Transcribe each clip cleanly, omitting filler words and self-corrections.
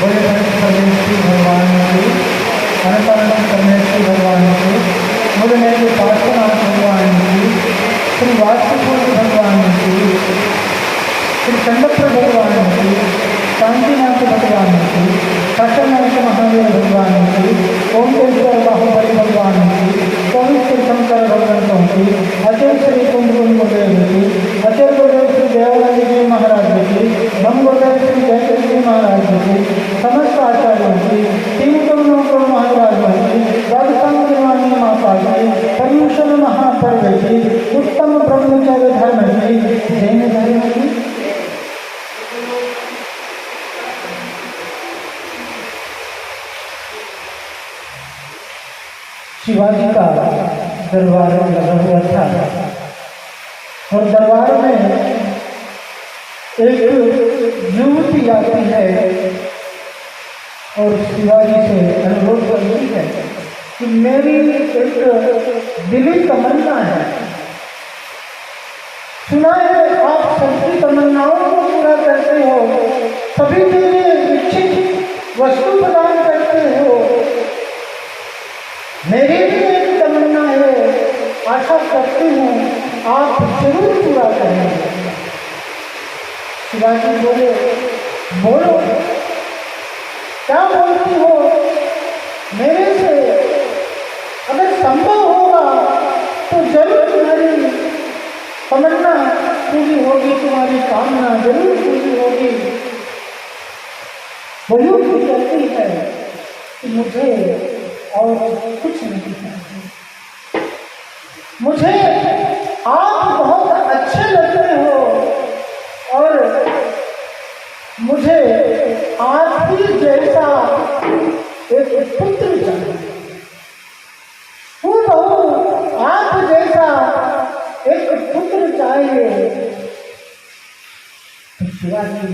बड़े बड़े परमेश्वरी भगवान की अनपरण परमेश्वरी भगवान की मुझे के पार्श्वनाथ भगवान की श्री वास्तुपुर भगवान की श्री चंद्रपुर भगवान की शांतिनाथ भगवान की काशीनाथ महादेव भगवान की ओमकेश्वर बाहुबली भगवान की सोमेश्वर शंकर भगवंतों की अचल श्री कुंभ गुरुदेव की अचल गुरुदेव श्री देवानंद जी महाराज की धम गुरुदेव श्री जयदेव जी महाराज की समस्त आचार्यों की तीन करुणों महाराज की राजस्थानी माता की पर्यूषण महापर्व की उत्तम ब्रह्मचर्य धर्म की जैन धर्म की शिवाजी का दरबार लगा हुआ था और दरबार में एक युवती आती है और शिवाजी से अनुरोध करती है कि मेरी एक दिली तमन्ना है, सुना है आप सबकी तमन्नाओं को पूरा करते हो, सभी के लिए इच्छित वस्तु प्रदान करते हो, मेरी भी एक तमन्ना है, आशा करती हूँ आप जरूर पूरा करेंगे। शिवाजी बोले, बोलो क्या बोलती हो, मेरे से अगर संभव होगा तो जरूर तुम्हारी तमन्ना पूरी होगी, तुम्हारी कामना जरूर पूरी होगी। वो युवती कहती है कि मुझे और कुछ नहीं चाहिए, मुझे आप बहुत अच्छे लगते हो और मुझे आप ही जैसा एक पुत्र चाहिए, आप जैसा एक पुत्र चाहिए। तो शिवाजी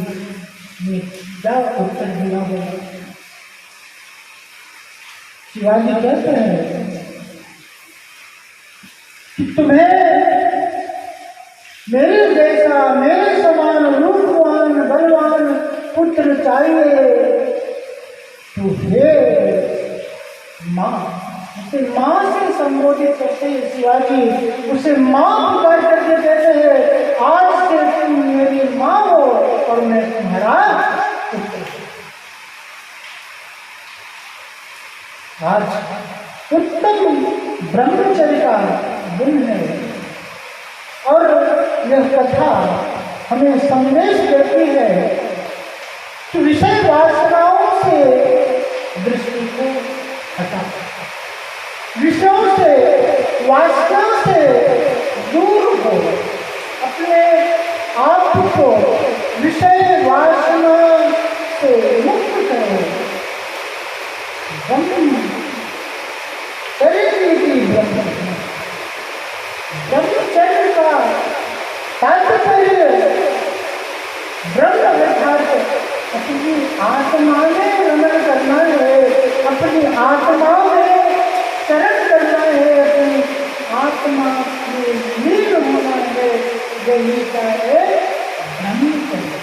ने क्या उत्तर दिया होगा? शिवाजी कहते हैं कि तुम्हें मेरे जैसा, मेरे समान रूपवान बलवान पुत्र चाहिए तो हे माँ, उसे माँ से संबोधित करते हैं शिवाजी, उसे माँ पुकार करके कहते हैं आज से तुम मेरी माँ हो और मैं तुम्हारा पुत्र। आज उत्तम ब्रह्मचर्य का दिन है और यह कथा हमें संदेश देती है कि विषय वासनाओं से दृष्टि को हटा, विषयों से वासना से दूर हो, अपने आप को विषय वासना से मुक्त करो। ब्रह्मचर्य का तात्पर्य ब्रह्म अर्थात अपनी आत्मा में रमण करना है, अपनी आत्मा में शरण करना है, अपनी आत्मा में लीन होना है। यही का है ब्रह्मचर्य।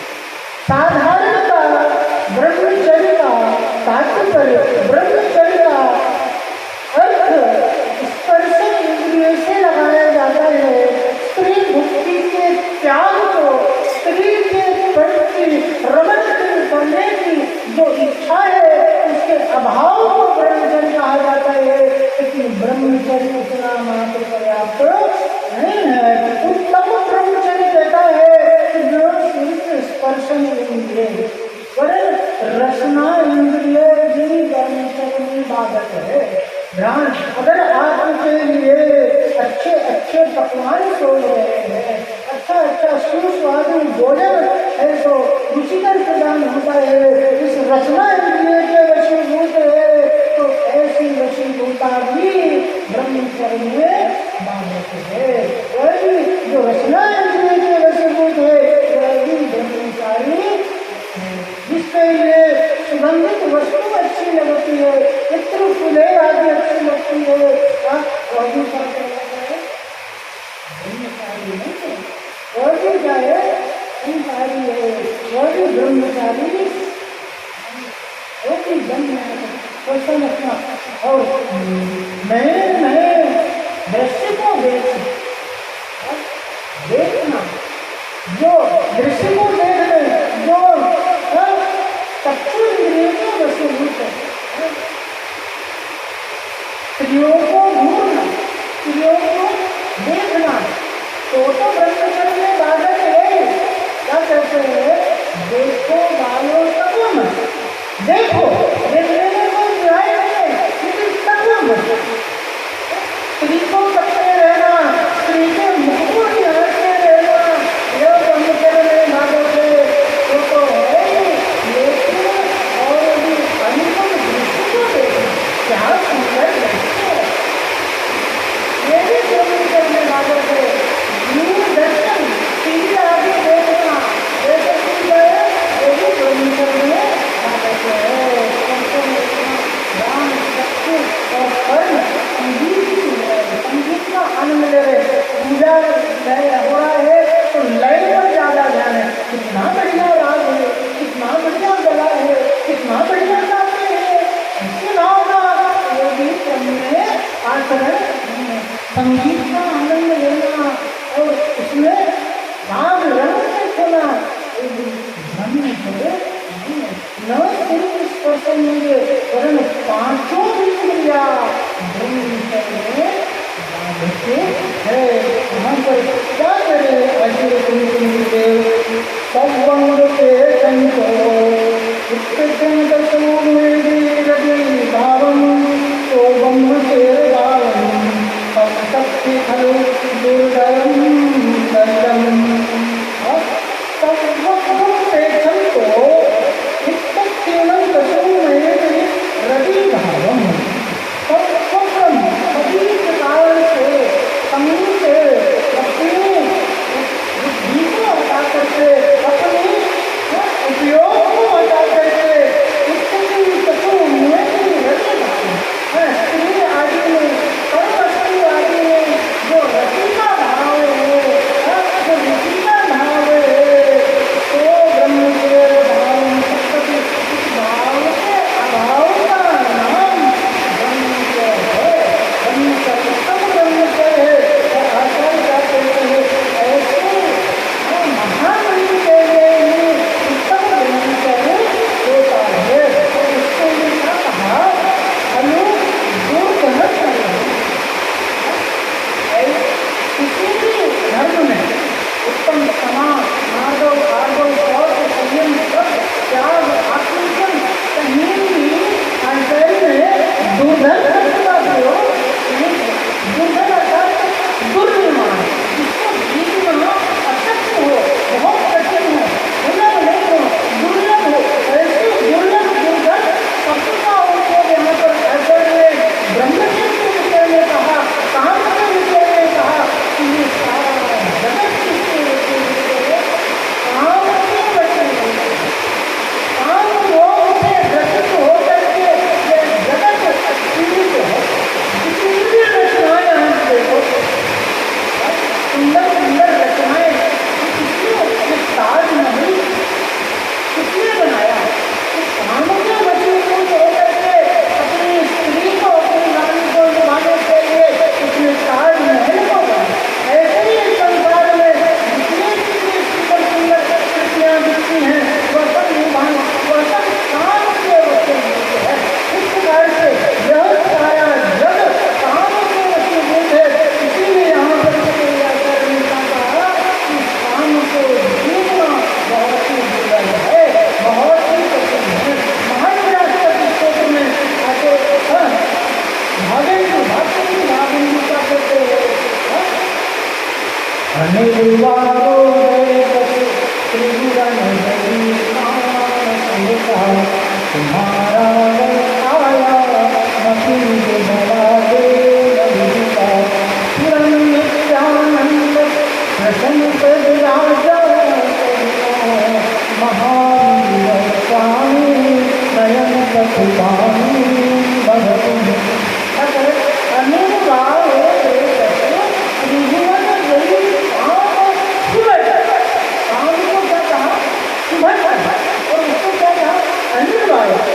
साधारणता ब्रह्मचर्य का तात्पर्य, ब्रह्मचर्य का अर्थ स्पर्श इंद्रिय से लगाया जाता है। स्त्री भक्ति के त्याग को, स्त्री के प्रति रमण करने की जो इच्छा है उसके अभाव को ब्रह्मचर्य कहा जाता है। लेकिन ब्रह्मचर्य इतना मात्र पर्याप्त नहीं है। उत्तम ब्रह्मचर्य कहता है कि जो सिर्फ स्पर्श इंद्रिय वरन रसना इंद्रिय भी ब्रह्मचर्य में बाधक है। ध्यान, अगर आपके लिए अच्छे अच्छे पकवान सोच रहे हैं, अच्छा सुस्वादु भोजन है तो रुचिकर प्रदान होता है, इस रचना इंद्रिय के वशीभूत है तो ऐसी वशीभूता भी ब्रह्मचर्य में बाधक है। वही जो रचना इंद्रिय के वशीभूत है वही ब्रह्मचारी है। जिसके लिए सुगंधित वस्तु अच्छी लगती है, इत्र फूले आदि अच्छी लगती है, वह भी क्या कहलाता है? ब्रह्मचारी नहीं है, वह भी क्या है? ब्रह्मचारी है, वह भी ब्रह्मचारी ही जन्म में क्वेश्चन रखना। और मैं दृश्य को देखना, जो दृश्य को देखने, जो चक्षु इंद्रियों के वशीभूत है, स्त्रियों को ढूंढना, स्त्रियों को देखना, तो ब्रह्मचर्य में बाधक है। क्या कहते हैं? देखो बालों तत्व, देखो देखने को जाए लेकिन तत्व स्त्री को सकते रहना, स्त्री के मुख को निहारते रहना, यह ब्रह्मचर्य में बाधक है। तो है लेकिन और भी अनुपम दृष्टि को देखना, क्या सुंदर दृश्य है, ये भी ब्रह्मचर्य में बाधक है। दर्शन सीधी आगे देखना, जैसे कि गए ये भी ब्रह्मचर्य में बाधक है। ध्यान, चक्षु और कर्ण संगीत का आनंद ले रहे, पूजा हो रहा है तो लय पर ज्यादा ध्यान है। कितना बढ़िया राग है, कितना बढ़िया गला है, कितना बढ़िया गाते हैं, इसके अलावा ये भी में आचरण संगीत का आनंद लेना और उसमें राग रंग से खोना, न सिर्फ स्पर्शेंगे वरन पांचों इंद्रिया ब्रह्मचर्य है। यहाँ पर क्या करे? सब के संतो तो ब्रह्मचर्य शक्ति खलु दुर्गम दंडम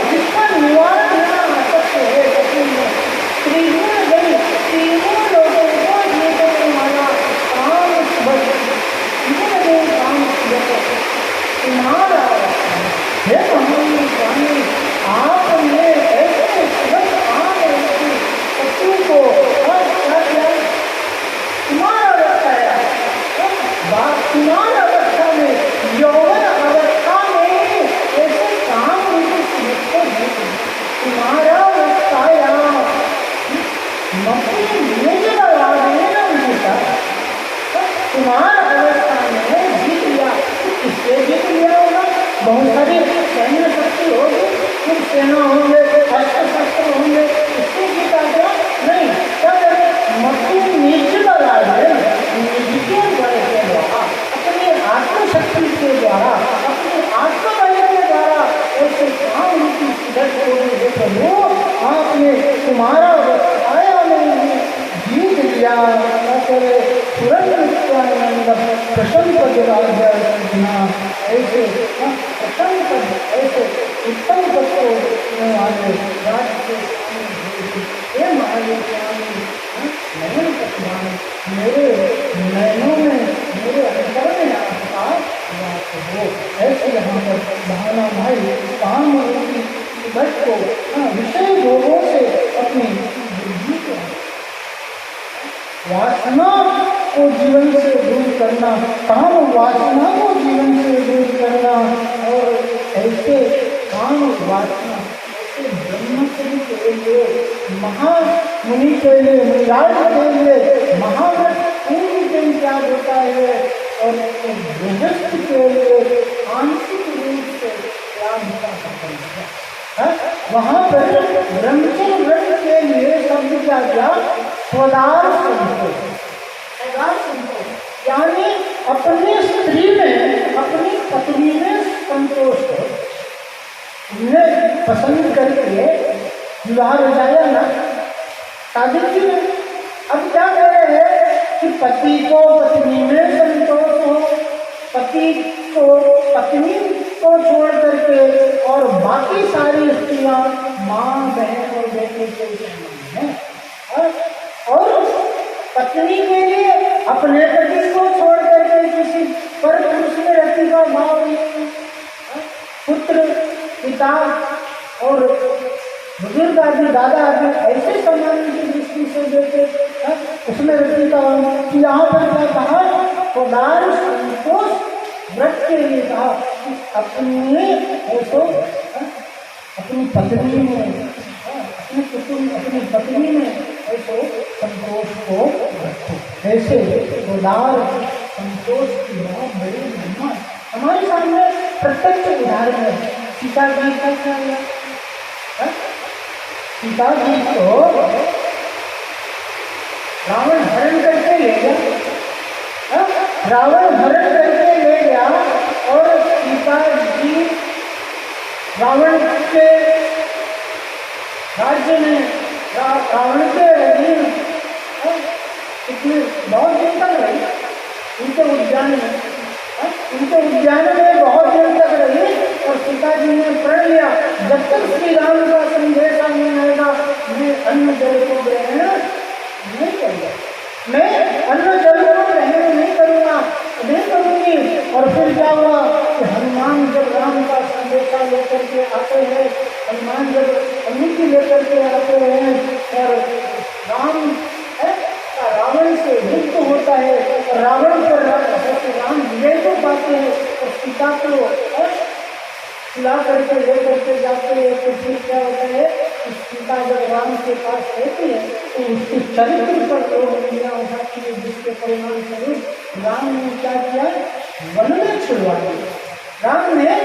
जिसका निवारण यहाँ असत्य है कपिल में त्रिगुण गई तीनों लोगों को जीतने वाला काम बस तीनों गई काम तुम्हारा हे महान स्वामी आपने ऐसे बस काम रखी शत्रु को और क्या किया तुम्हारा बताया तुम्हारा अवस्था में यौवन अवस्था में ऐसे काम तुम्हारा बताया तुम्हारा अवस्था में जीत लिया किससे जीत लिया होगा बहुत सारी सैन्य शक्ति होगी कुछ सेना होंगे अस्त्र शस्त्र होंगे इससे जीता गया नहीं तब मक्की नीचे का राज है निज के बल के द्वारा अपनी आत्मशक्ति के द्वारा अपने आत्मबल के द्वारा ऐसे काम रूपी सिद्ध होने प्रभु आपने तुम्हारा बताया नहीं जीत लिया तुरंत नित्यानंद प्रसन्न ऐसे प्रसन्न पद ऐसे उत्तम पद को आगे राज के हे महादेव नयन पकवान मेरे नयनों में मेरे अंतर में आपका वास हो ऐसे यहाँ पर बहाना भाई काम रूपी बच को विषय भोगों से अपनी बुद्धि को वासना को जीवन से दूर करना काम वासना को जीवन से दूर करना और ऐसे काम वासना ऐसे ब्रह्मचर्य के लिए महामुनि के लिए मुनिराज के लिए महाव्रत पूर्ण दिन त्याग होता है और गृहस्थ के लिए आंशिक रूप से त्याग का संबंध है वहाँ पर ब्रह्मचर्य व्रत के लिए शब्द क्या किया स्वदार यानी अपनी स्त्री में अपनी पत्नी में संतोष हो उन्हें पसंद करके विवाह हो जाए ना शादी की अब क्या कह रहे हैं कि पति को पत्नी में संतोष हो पति को पत्नी को छोड़ करके और बाकी सारी स्त्रियां माँ बहन और बेटे के समान हैं और पत्नी के लिए अपने पति को छोड़ करके किसी पर पुरुष में रति का भाव नहीं पुत्र पिता और बुजुर्ग आदि दादा आदि ऐसे सम्मान की दृष्टि से देखे उसमें रति का यहाँ पर क्या कहा पदार संतोष व्रत के लिए कहा अपने ऐसो अपनी पत्नी में अपने कुटुंब अपनी पत्नी में ऐसो संतोष को रखो ऐसे उदार संतोष की बहुत बड़ी महिमा हमारे सामने प्रत्यक्ष उदाहरण है सीता जी का क्या हुआ सीता जी को रावण हरण करके ले गया रावण हरण करके ले गया और सीता जी रावण के राज्य में रावण के अधीन बहुत दिन तक रही उनके उद्यान में बहुत दिन तक रही और सीता जी ने प्रण लिया जब तक श्री राम का संदेशा नहीं आएगा मैं अन्न जल को ग्रहण नहीं करूँगा मैं अन्न जल को ग्रहण नहीं करूँगा नहीं करूँगी और फिर क्या हुआ कि हनुमान जब राम का संदेशा लेकर के आते हैं हनुमान जब अनुमति लेकर के आते हैं और राम रावण से युद्ध होता है रावण पर राम विजय को पाते हैं और सीता को खिला करके ले करके जाते हैं तो फिर क्या होता है सीता जब राम के पास रहती है तो उसके चरित्र पर तो उंगलियां उठाती है जिसके परिणाम स्वरूप राम ने क्या किया वन में छुड़वा दिया राम ने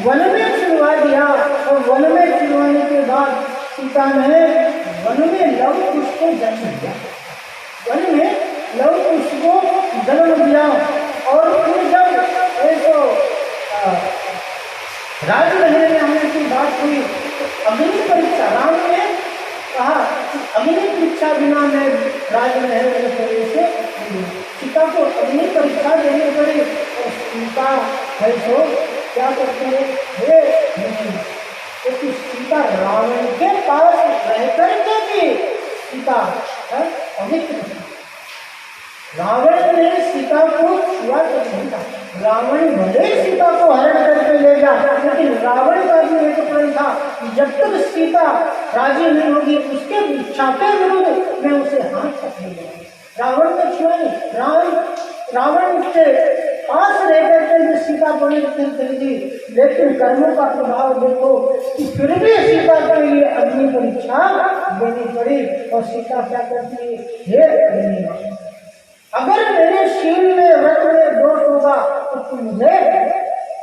वन में छुड़वा दिया और वन में छुड़वाने के बाद सीता ने वन में लव कुश को जन्म दिया वन में लव कुश को जन्म दिया और फिर जब ऐसो राजमहल में आने की बात हुई तो अग्नि परीक्षा राम ने कहा अग्नि परीक्षा बिना मैं राजमहल में प्रवेश सीता को अग्नि परीक्षा देनी पड़ी और सीता ऐसो क्या करते हैं क्योंकि सीता रावण के पास रह करके भी सीता पवित्र थी। रावण ने सीता को छुआ तो नहीं था। रावण भले सीता को हरण करके ले जा, लेकिन रावण का भी एक प्रण था कि जब तक सीता राजी नहीं होगी उसके इच्छा के विरुद्ध मैं उसे हाथ तक नहीं लूंगा। रावण ने छुआ नहीं। रावण के पास रह करके सीता पवित्र थी, लेकिन कर्मों का प्रभाव देखो कि फिर भी सीता के लिए अग्नि परीक्षा देनी पड़ी। और सीता क्या करती है, हे अग्नि, अगर मेरे शील में व्रत में दोष होगा तो तुम मुझे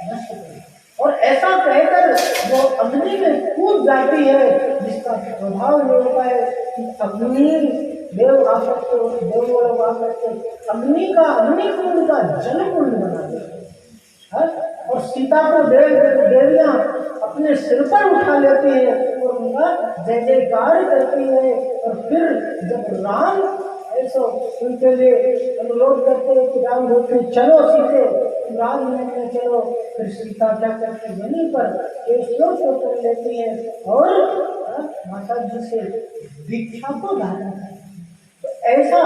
नष्ट करो। और ऐसा कहकर वो अग्नि में कूद जाती है, जिसका प्रभाव ये होता है कि अग्नि देव आसक्त देव आसक्त अग्नि कुंड का जल कुंड बना दिया। और सीता को देवियां अपने सिर पर उठा लेती है और उनका जय जयकार करती है। और फिर जब राम ऐसा उनके लिए अनुरोध करते हैं कि राम बोलते चलो सीते राजमहल में चलो, फिर सीता क्या करती वहीं पर केशों को कर लेती है और माता जी से दीक्षा को धारण करती है। तो ऐसा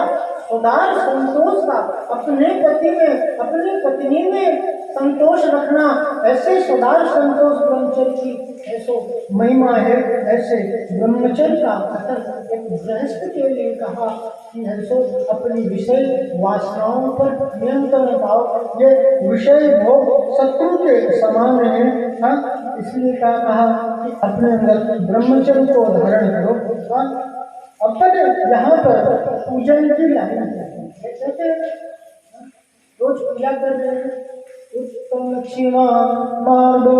सुधार संतोष का अपने पति में अपनी पत्नी में संतोष रखना, ऐसे सुधार संतोष ब्रह्मचर्य की ऐसो महिमा है। ऐसे ब्रह्मचर्य का कथन एक गृहस्थ के लिए कहा कि ऐसो अपनी विषय वासनाओं पर नियंत्रण पाओ। ये विषय भोग शत्रु के समान है। इसलिए क्या कहा कि अपने अंदर ब्रह्मचर्य को धारण करो। अपने यहाँ पर पूजन की लाइन कहते रोज पूजा कर रहे हैं। उत्तम लक्ष्मीमा मार्दो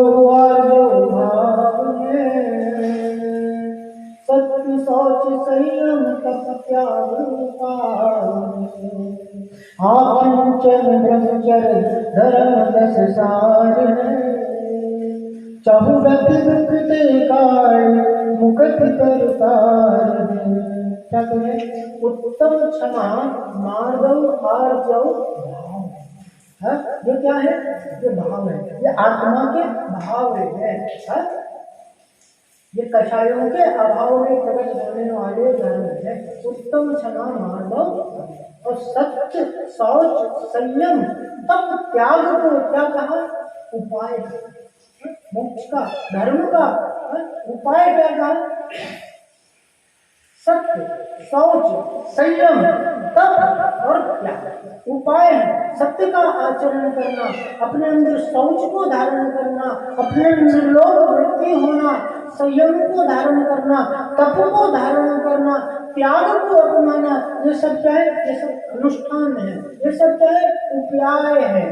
सत्य शौच संयम तप त्याग आकिंचन ब्रह्मचर्य धर्म 10 सार चहुरति दुख ते काय मुकत करतार। क्या करें, उत्तम क्षमा मार्दव आर्जव भाव। ये क्या है, ये भाव है, ये आत्मा के भाव है। ये कषायों के अभाव में प्रकट होने वाले धर्म है। उत्तम क्षमा मार्दव और सत्य शौच संयम तप त्याग को क्या कहा, उपाय मोक्ष का धर्म का उपाय क्या कहा, सत्य शौच संयम तप और त्याग उपाय है। सत्य का आचरण करना, अपने अंदर शौच को धारण करना, अपने अंदर लोभ वृत्ति होना, संयम को धारण करना, तप को धारण करना, त्याग को अपनाना, ये सब क्या है, ये सब अनुष्ठान है, ये सब क्या है, उपाय है।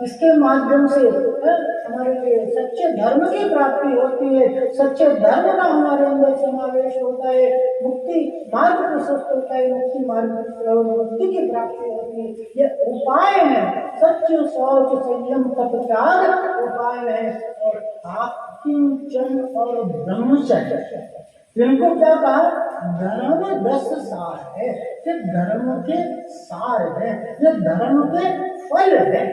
इसके माध्यम से हमारे लिए सच्चे धर्म की प्राप्ति होती है। सच्चे धर्म का हमारे अंदर समावेश होता है। मुक्ति मार्ग प्रशस्त होता है। मुक्ति मार्ग मुक्ति की प्राप्ति होती है। ये उपाय है, सत्य शौच संयम तप त्याग उपाय है। और आकिंचन और ब्रह्मचर्य, इनको क्या कहा, धर्म 10 सार है। ये धर्म के सार है, ये धर्म के फल है।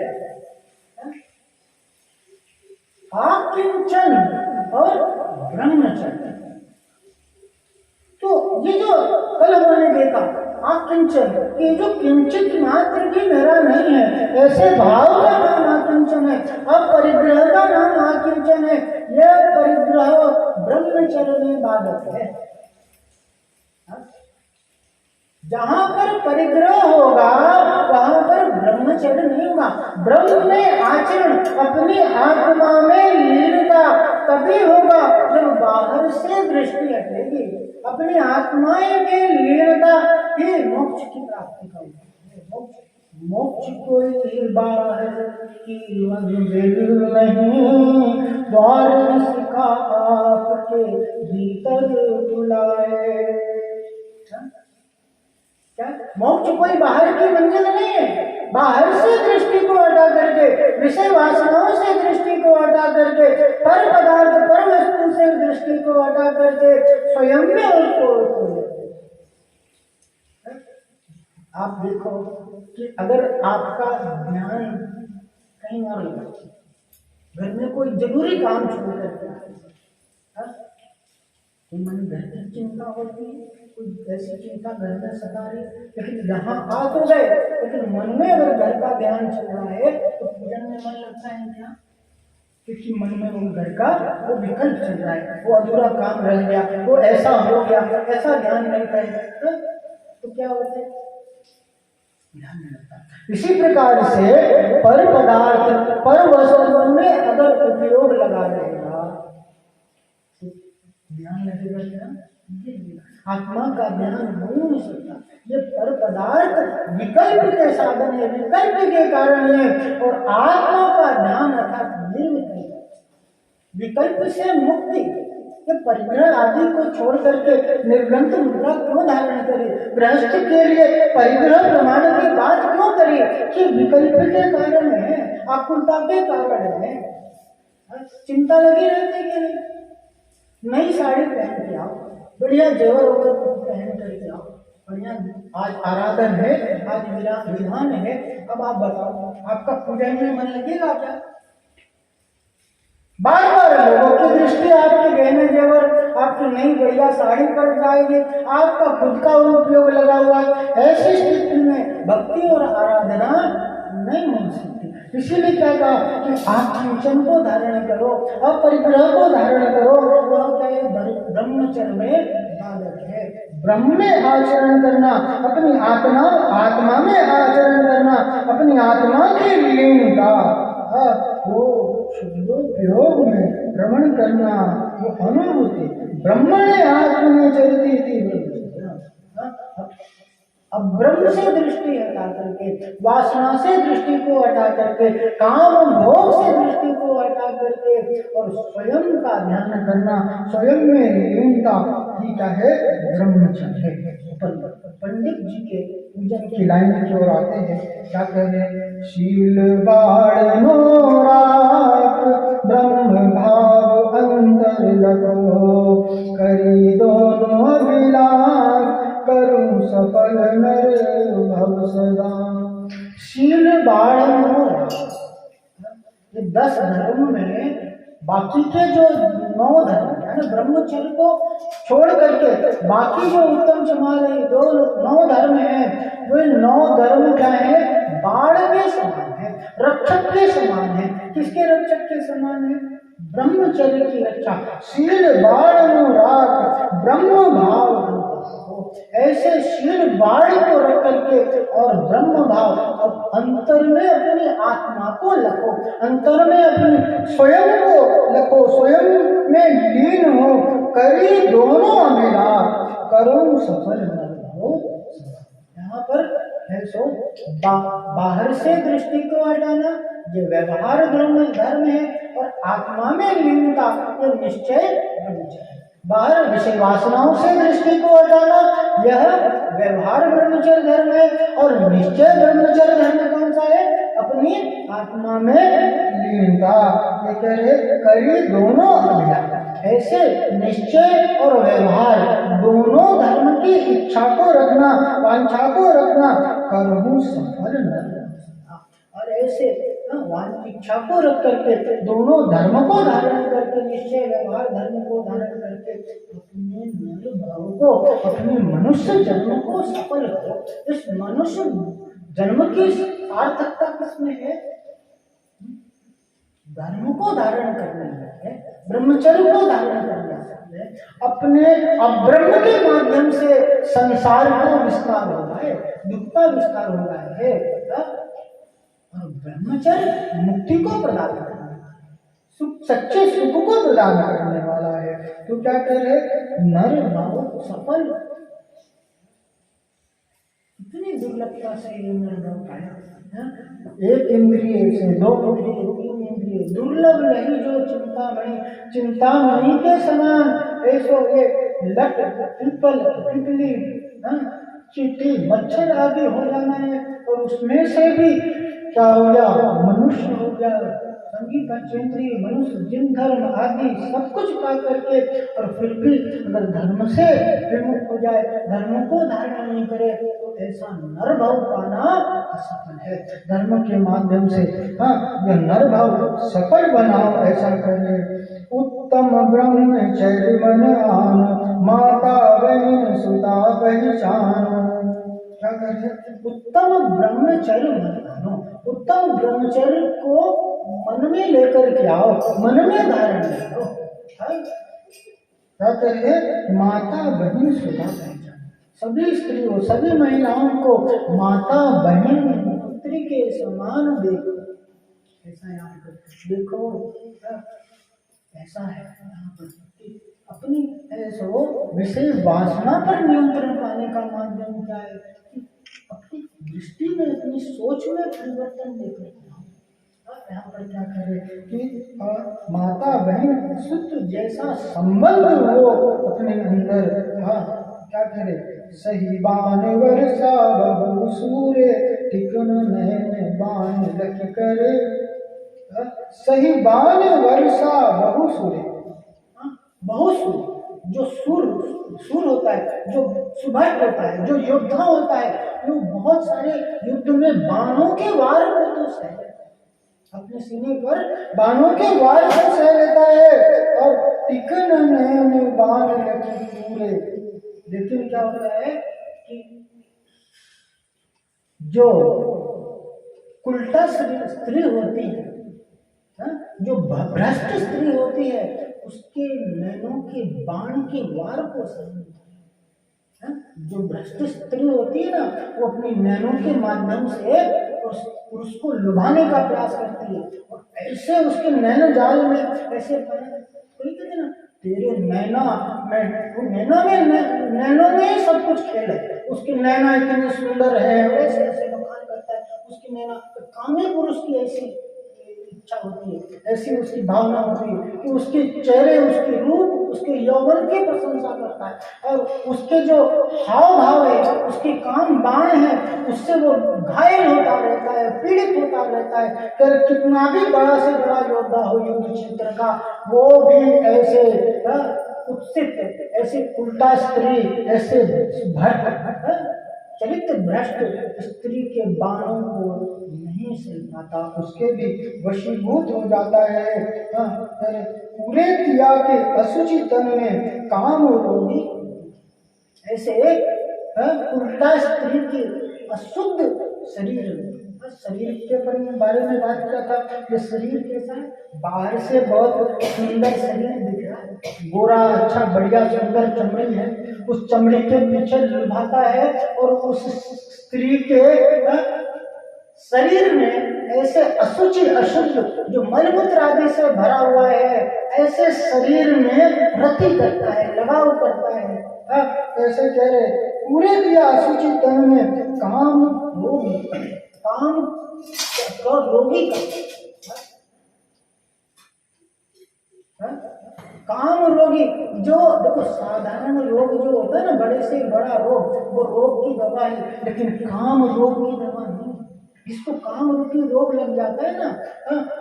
आकिंचन और ब्रह्मचर्य, तो ये जो कल हमने देखा आकिंचन, ये जो किंचित मात्र भी मेरा नहीं है, ऐसे भाव का नाम आकिंचन है। अब परिग्रह का नाम आकिंचन है। यह परिग्रह ब्रह्मचर्य में बाधक है। जहां पर परिग्रह होगा वहां पर ब्रह्मचर्य नहीं होगा। ब्रह्म में आचरण अपनी आत्मा में लीनता तभी होगा जब बाहर से दृष्टि हटेगी। अपनी आत्माएं में लीनता ही मोक्ष की प्राप्ति का मोक्ष कोई बाहर की मंजिल नहीं, द्वार सिखा आपके भीतर बुलाए। क्या मोक्ष कोई बाहर की मंजिल नहीं है। बाहर से दृष्टि को हटा करके, विषय वासनाओं से दृष्टि को हटा करके, पर पदार्थ पर वस्तु से दृष्टि को हटा करके स्वयं में उसको आप देखो कि अगर आपका ध्यान कहीं और लगा, घर में कोई जरूरी काम छोड़ करके हाँ? कोई मन घर की चिंता होती है, कोई ऐसी चिंता घर में सता रही, लेकिन यहाँ आ तो गए, लेकिन मन में अगर घर का ध्यान चल रहा है तो पूजन में मन लगता है क्या? क्योंकि मन में वो घर का वो विकल्प चल रहा है, वो अधूरा काम रह गया, वो ऐसा हो गया, ऐसा ध्यान नहीं करें तो क्या होता है? ध्यान नहीं लगता। इसी प्रकार से पर पदार्थ पर वस्तु में अगर उपयोग लगा रहेगा ध्यान लगेगा क्या? आत्मा का ध्यान हो नहीं सकता। ये पर पदार्थ विकल्प के साधन है, विकल्प के कारण है, और आत्मा का ध्यान अर्थात विकल्प से मुक्ति, ये परिग्रह आदि को छोड़ करके निर्ग्रंथ मुद्रा क्यों धारण करे? गृहस्थ के लिए परिग्रह प्रमाण की बात क्यों करी? कि विकल्प के कारण है, आकुलता के कारण है, चिंता लगी रहती कि नहीं? नई साड़ी पहन के आओ, बढ़िया जेवर वगैरह पहन करके आओ, बढ़िया आज आराधन है, आज विधान है, अब आप बताओ आपका पूजन में मन लगेगा क्या? बार बार लोगों की दृष्टि आपके गहने जेवर, आपकी नई बढ़िया साड़ी पर जाएगी, आपका खुद का उपयोग लगा हुआ है। ऐसी स्थिति में भक्ति और आराधना नहीं हो सकती। इसीलिए क्या कहा कि आप चिंतन को धारण करो, अपरिग्रह को धारण करो। वह क्या है? ब्रह्मचर्य में बाधक है। ब्रह्म में आचरण करना, अपनी आत्मा में आचरण करना, अपनी आत्मा की लीनता, वो शुद्धोपयोग में भ्रमण करना, वो अनुभूति ब्रह्मणे आत्मने चरती थी। अब ब्रह्म से दृष्टि हटा करके, वासना से दृष्टि को हटा करके, काम भोग से दृष्टि को हटा करके और स्वयं का ध्यान करना, स्वयं में लीनता ही क्या है? ब्रह्मचर्य। पंडित जी के पूजन की लाइन की ओर आते हैं, क्या कह रहे हैं? शील बाढ़ ब्रह्म भाव अंतर लगो, करी दोनों अभिलाष करूं सफल नर भव सदा। शील बाढ़ ये 10 धर्म में बाकी के जो 9 धर्म है ना, ब्रह्मचर्य को छोड़ करके बाकी जो उत्तम समाज है, जो 9 धर्म है, वो 9 धर्म क्या है? बाढ़ के समान है, रक्षक के समान है। किसके रक्षक के समान है? ब्रह्मचर्य की रक्षा। शील बाढ़ अनुराग ब्रह्म भाव, ऐसे शील बाढ़ को रख करके और ब्रह्म भाव, और अंतर में अपनी आत्मा को लखो, अंतर में अपनी स्वयं को लखो, स्वयं में लीन हो, करी दोनों अभिलाष करो सफल न हो। यहाँ पर है सो बाहर से दृष्टि को हटाना, ये व्यवहार धर्म है, और आत्मा में लीनता, ये निश्चय ब्रह्मचर्य। बाहर विषय वासनाओं से दृष्टि को हटाना, यह व्यवहार ब्रह्मचर्य धर्म है, और निश्चय ब्रह्मचर्य धर्म कौन सा है? अपनी आत्मा में लीनता। ये कह रहे करी दोनों अभिलाष। ऐसे निश्चय और व्यवहार दोनों धर्म की इच्छा को रखना, वांछा को रखना, करहूं सफल न। और ऐसे इच्छा को रख करके दोनों धर्म को धारण करके, निश्चय व्यवहार धर्म को धारण करके अपने नर भाव को, अपने मनुष्य जन्म को सफल करो। इस मनुष्य जन्म की सार्थकता किसमें है? धर्म को धारण करने में है, ब्रह्मचर्य को धारण करने में, अपने ब्रह्म के माध्यम से संसार को विस्तार होगा है, दुख का विस्तार होगा है, और ब्रह्मचर्य मुक्ति को प्रदान करने वाला, सच्चे सुख को प्रदान करने वाला है। तो क्या कह रहे? नर भाव सफल। इतनी दुर्लभता से ये नर भाव पाया, एक इंद्रिय से 2 इंद्रिय 3 इंद्रिय, दुर्लभ नहीं जो चिंतामणि के समान। ऐसो ये लट पिपली चींटी मच्छर आदि हो जाना है, और उसमें से भी क्या हो गया? मनुष्य हो गया, संगीत पंचेंद्रिय मनुष्य, जिन धर्म आदि सब कुछ पा करके, और फिर भी अगर धर्म से विमुख हो जाए, धर्म को धारण नहीं करे, तो ऐसा नर भाव पाना असफल है। धर्म के माध्यम से यह नर भाव सफल बनाओ, ऐसा करने उत्तम ब्रह्मचर्य मन आन, माता बहन सुता पहचान। क्या करें? उत्तम ब्रह्मचर्य मानो, उत्तम ब्रह्मचर्य को मन में लेकर के आओ, मन में धारण करो। क्या करिए? माता बहन सुता पहचान। सभी स्त्रियों, सभी महिलाओं को माता बहन पुत्री के समान देखो। ऐसा यहाँ पर देखो, ऐसा है यहाँ पर अपनी ऐसो विषय वासना पर नियंत्रण पाने का माध्यम क्या है? अपनी दृष्टि में, अपनी सोच में परिवर्तन लेकर यहाँ पर क्या करे कि माता बहन सुत जैसा संबंध हो अपने अंदर। क्या करे? सही बान वर्षा बहु सूर्य, टिकन नैन बान लख करे। सही बान वर्षा बहु सूर्य, बहुत सूर्य, जो सूर होता है, जो सुभट होता है, जो योद्धा होता है, वो बहुत सारे युद्ध में बाणों के वार को तो सह, अपने सीने पर बाणों के वार को सह लेता है। और टिकन नैन बान लखी पूरे। लेकिन क्या होता है कि जो उल्टा स्त्री होती है, जो भ्रष्ट स्त्री होती है, उसके नैनों के बाण के वार को सहन, जो भ्रष्ट स्त्री होती है ना, वो अपनी नैनों के माध्यम से उस पुरुष को लुभाने का प्रयास करती है, और ऐसे उसके नैन जाल में ऐसे कोई कहते ना, तेरे नैना में, नैनों में सब कुछ खेल है, उसकी नैना इतनी सुंदर है, ऐसे ऐसे बखान करता है, उसकी नैना, कामी पुरुष की ऐसी इच्छा होती है, ऐसी उसकी भावना होती है कि उसके चेहरे, उसके रूप, उसके यौवन की प्रशंसा करता है, और उसके जो हाव भाव है, उसके काम बाण है, उससे वो घायल होता रहता है, पीड़ित होता रहता है। फिर कितना भी बड़ा से बड़ा योद्धा हो युद्ध क्षेत्र का, वो भी ऐसे उत्सित, ऐसे उल्टा स्त्री, ऐसे चरित्र भ्रष्ट स्त्री के बाणों को नहीं सह पाता, उसके भी वशीभूत हो जाता है। पूरे किया के असुचि तन में काम रोगी। ऐसे उल्टा स्त्री की अशुद्ध शरीर के बारे में बात किया था। ये शरीर कैसा है? बाहर से बहुत सुंदर शरीर दिख रहा है, गोरा, अच्छा, बढ़िया, सुंदर चमड़ी है, उस चमड़ी के पीछे लुभाता है, और उस स्त्री के शरीर में ऐसे अशुचि, अशुद्ध, जो मलमूत्र आदि से भरा हुआ है, ऐसे शरीर में रति करता है, लगाव करता है। ऐसे कह रहे, पूरे किया असुचि तन में काम रोगी, काम तो रोगी का, काम रोगी, जो देखो साधारण रोग जो होता है ना, बड़े से बड़ा रोग, वो रोग की दवा है, लेकिन काम रोग की दवा नहीं। जिसको काम रूपी रोग लग जाता है ना,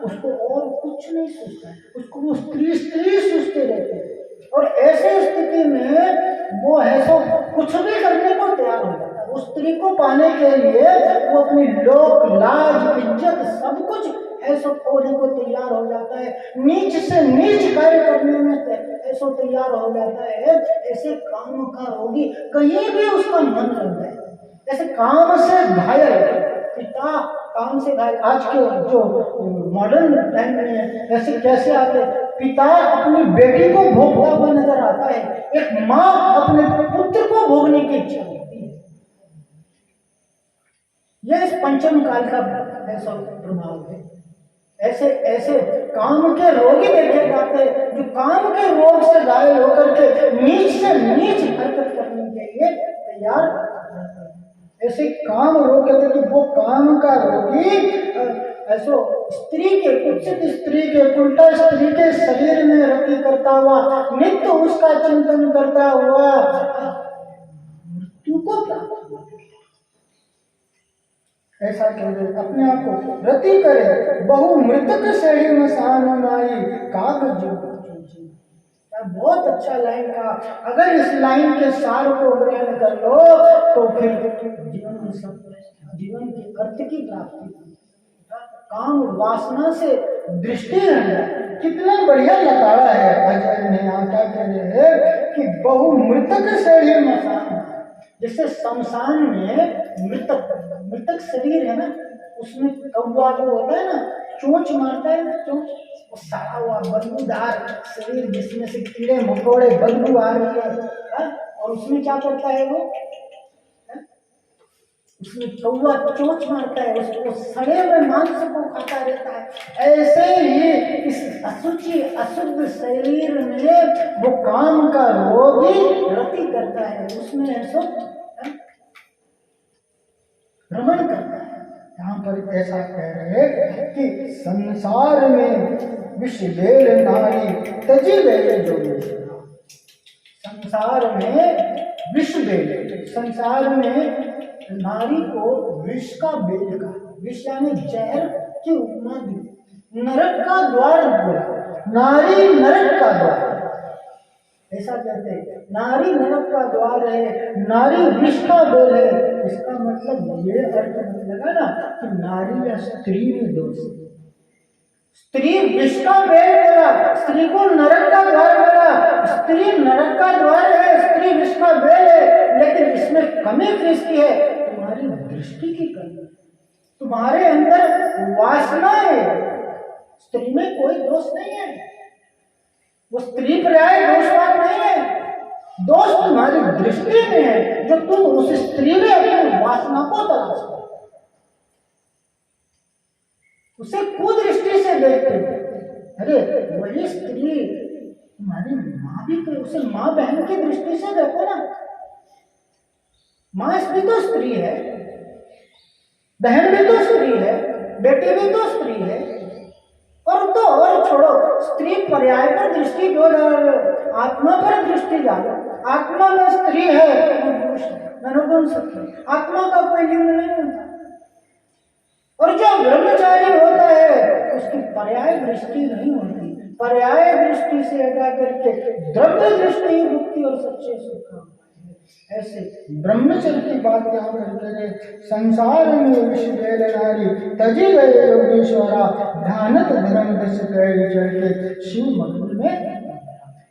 उसको और कुछ नहीं सोचता है, उसको वो स्त्री सोचते रहते हैं, और ऐसे स्थिति में वो है सो कुछ भी करने को तैयार हो जाता है। उस स्त्री को पाने के लिए वो अपनी लोक लाज, इज्जत, सब कुछ ऐसा खोने को तैयार हो जाता है, नीच से नीच कार्य करने में ऐसा तैयार हो जाता है। ऐसे काम का रोगी कहीं भी उसका मन लग जाए, ऐसे काम से घायल, पिता काम से घायल। आज के जो मॉडर्न टाइम में है, ऐसे कैसे आते, पिता अपनी बेटी को भोगता हुआ नजर आता है, एक माँ अपने पुत्र को भोगने की इच्छा करती है। यह इस पंचम काल का ऐसा प्रभाव है। ऐसे ऐसे काम के रोगी देखे जाते हैं, जो काम के रोग से घायल होकर के नीच से नीच हरकत करने के लिए तैयार। ऐसे काम रोग कहते कि वो काम का रोगी ऐसो स्त्री के, कुत्सित स्त्री के, उल्टा स्त्री के शरीर में रति करता हुआ, नित्य उसका चिंतन करता हुआ मृत्यु को प्राप्त हुआ। ऐसा कह दे, अपने आप को रति करे, बहु मृतक से ही मसान माई कागज। बहुत अच्छा लाइन का, अगर इस लाइन के सार को ग्रहण कर लो तो फिर जीवन में सब, जीवन के अर्थ की प्राप्ति। काम वासना से दृष्टि हट जाए, कितना बढ़िया लताड़ा है। आचार्य ने यहाँ क्या कह रहे हैं कि बहु मृतक शरीर मसान, जैसे शमशान में मृतक शरीर है ना, उसमें कौवा जो होता है ना, चोंच मारता है ना, चोंच, वो सड़ा हुआ बदबूदार शरीर जिसमें से कीड़े मकोड़े बदबू आ रही है, और उसमें क्या करता है वो, उसमें कौवा चोंच मारता है, उसको सड़े हुए मांस को खाता रहता है। ऐसे ही इस अशुचि अशुद्ध शरीर में वो काम का रोगी रति करता है, उसमें ऐसा भ्रमण करता है। यहाँ पर ऐसा कह रहे कि संसार में विष बेल नारी तजी बेले जो, संसार में विष बेल, संसार में नारी को विष का बेल का, विष यानी जहर की उपमा दी, नरक का द्वार बोला, नारी नरक का द्वार, ऐसा कहते हैं, नारी नरक का द्वार है, नारी विष का बेल है। इसका मतलब ये अर्थ लगा ना कि नारी या स्त्री में दोष, स्त्री विष का बेल बोला, स्त्री को नरक का द्वार बोला, स्त्री नरक का द्वार है, स्त्री विष का बेल है। लेकिन इसमें कमी किसकी है? तुम्हारी दृष्टि की कमी, तुम्हारे अंदर वासना है। स्त्री में कोई दोष नहीं है, वो स्त्री पर्याय दोषवान नहीं है, दोष तुम्हारी दृष्टि में है, जो तुम उस स्त्री में अपनी वासना को तलाश करो, उसे कुदृष्टि से देखते हो। अरे वही स्त्री तुम्हारी माँ भी तो, उसे माँ बहन की दृष्टि से देखो ना, माँ भी तो स्त्री है, बहन भी तो स्त्री है, बेटी भी तो स्त्री है, और तो और छोड़ो, स्त्री पर्याय पर दृष्टि क्यों डाल रहे हो? आत्मा पर दृष्टि डालो। आत्मा में स्त्री है, पुरुष है, आत्मा का कोई लिंग नहीं होता। और जो ब्रह्मचारी होता है उसकी पर्याय दृष्टि नहीं होती, पर्याय दृष्टि से हटा करके द्रव्य दृष्टि मुक्ति और सच्चे सुख। ऐसे ब्रह्मचर्य की बात यहाँ पर कह रहे, संसार में विष बेल नारी तजी गए योगेश्वरा, ध्यानत धर्म दस चढ़ के शिव मंदिर में।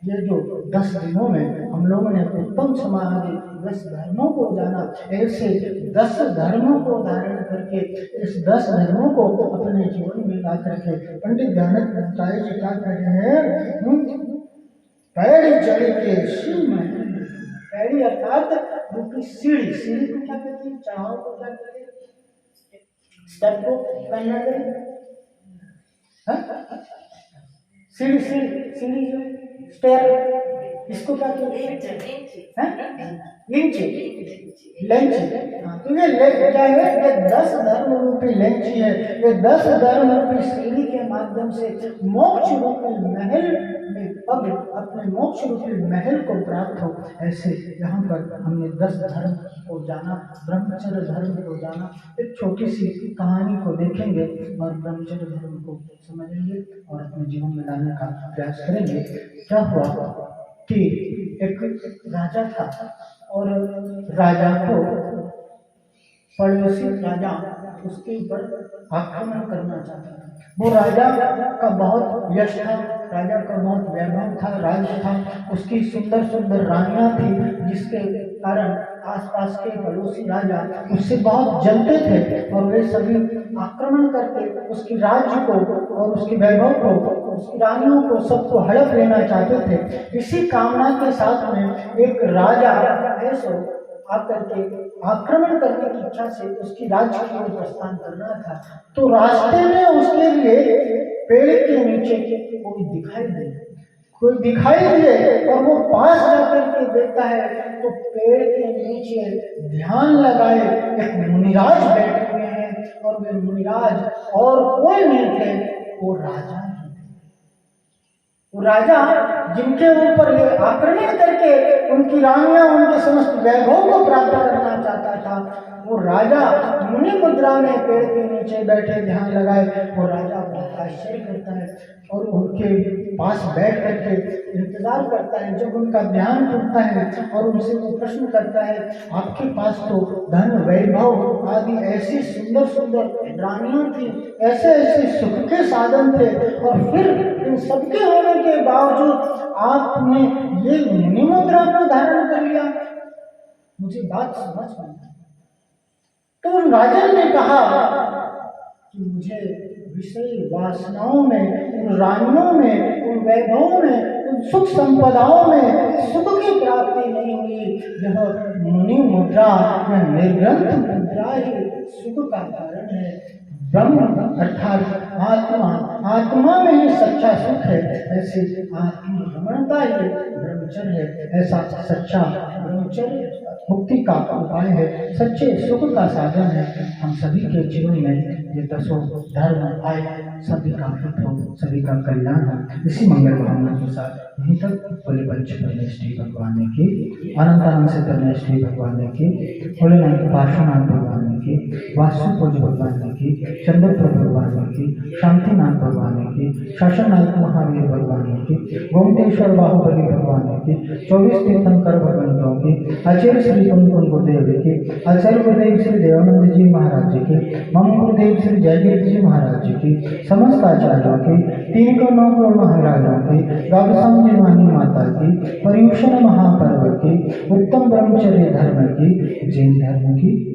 ये जो 10 दिनों में हम लोगों ने उत्तम समाधि 10 धर्मों को जाना, ऐसे 10 धर्मों को धारण करके इस 10 धर्मों को अपने जीवन में ला करके पंडित ध्यानत राय जी क्या कह रहे हैं, पैर चढ़ के शिव में, पैड़ी अर्थात रूपी सीढ़ी, सीढ़ी को क्या कहते हैं, चढ़ाव को क्या कहते हैं, स्टेप को कन्नड़ में सीढ़ी, सीढ़ी सीढ़ी जो स्टेयर, इसको क्या कहते हैं, लिंची, लेंची। तो ये क्या है, ये 10 धर्म रूपी लेंची है, ये 10 धर्म रूपी सीढ़ी के माध्यम से मोक्ष रूपी महल में पग अपने मोक्ष रूपी महल को प्राप्त हो। ऐसे यहाँ पर हमने 10 धर्म को जाना, ब्रह्मचर्य धर्म को जाना। एक छोटी सी कहानी को देखेंगे और ब्रह्मचर्य धर्म को समझेंगे और अपने जीवन में लाने का प्रयास करेंगे। क्या हुआ कि एक राजा था और राजा को पड़ोसी राजा उसके ऊपर आक्रमण करना चाहता था। वो राजा का बहुत यश था, राजा का बहुत वैभव था, राज्य था, उसकी सुंदर सुंदर रानियां थी, जिसके कारण आसपास के पड़ोसी राजा उससे बहुत जलते थे और वे सभी आक्रमण करके उसकी राज्य को और उसके वैभव को, उसकी रानियों को, सबको हड़प लेना चाहते थे। इसी कामना के साथ में एक राजा ऐसो आकर के आक्रमण करने की इच्छा से उसकी राज्य की ओर प्रस्थान कर रहा था। तो रास्ते में उसके लिए पेड़ के नीचे कोई दिखाई दिए और वो पास जाकर के देखता है तो पेड़ के नीचे ध्यान लगाए एक मुनिराज बैठे हुए हैं, और वे मुनिराज और कोई नहीं थे, वो राजा ही थे। वो राजा जिनके ऊपर ये आक्रमण करके उनकी रानियां, उनके समस्त वैभव को प्राप्त करना चाहता था, वो राजा मुनि मुद्रा में पेड़ के नीचे बैठे ध्यान लगाए। वो राजा बहुत आश्चर्य करता है और उनके पास बैठ करके इंतजार करता है जब उनका ध्यान टूटता है, और उनसे वो प्रश्न करता है, आपके पास तो धन वैभव आदि ऐसी सुंदर सुंदर रानियां थी, ऐसे ऐसे सुख के साधन थे, और फिर इन सबके होने के बावजूद आपने ये मुनि मुद्रा को धारण कर लिया। मुझे बात समझ में आई। तो उन राजन ने कहा कि मुझे विषय वासनाओं में, उन रानियों में, उन वैभवों में, उन सुख संपदाओं में सुख की प्राप्ति नहीं हुई। यह मुनि मुद्रा या निर्ग्रंथ मुद्रा ही सुख का कारण है। ब्रह्म अर्थात आत्मा, आत्मा में ही सच्चा सुख है। ऐसे आत्म रमणता ही ब्रह्मचर्य है। ऐसा सच्चा ब्रह्मचर्य मुक्ति का उपाय है, सच्चे सुख का साधन है। हम सभी के जीवन में ये दसों धर्म आए, सभी का हित हो, सभी का कल्याण हो। इसी मंगल भावना के साथ यहीं तक बोले पंच परमेश्वरी भगवान की, अनंतानंद से परमेश्वरी भगवान की, भोलेनाथ पार्श्वनाथ भगवान की, वासुपूज भगवान की, चंद्रप्रभ भगवान की, शांतिनाथ भगवान की, शासननाथ महावीर भगवान की, गोमटेश्वर बाहुबली भगवान की, 24 तीर्थंकर भगवंतों की, आचार्य श्री कुंकुम गुरुदेव की, आचार्य गुरुदेव श्री देवानंद जी महाराज जी की, मम गुरुदेव श्री जयदेव जी महाराज जी की, समस्त आचार्यों की, 3 करोड़ 9 करोड़ महाराजों की, गावसाम जिनवानी माता की, पर्युषण महापर्व की, उत्तम ब्रह्मचर्य धर्म की, जैन धर्म की,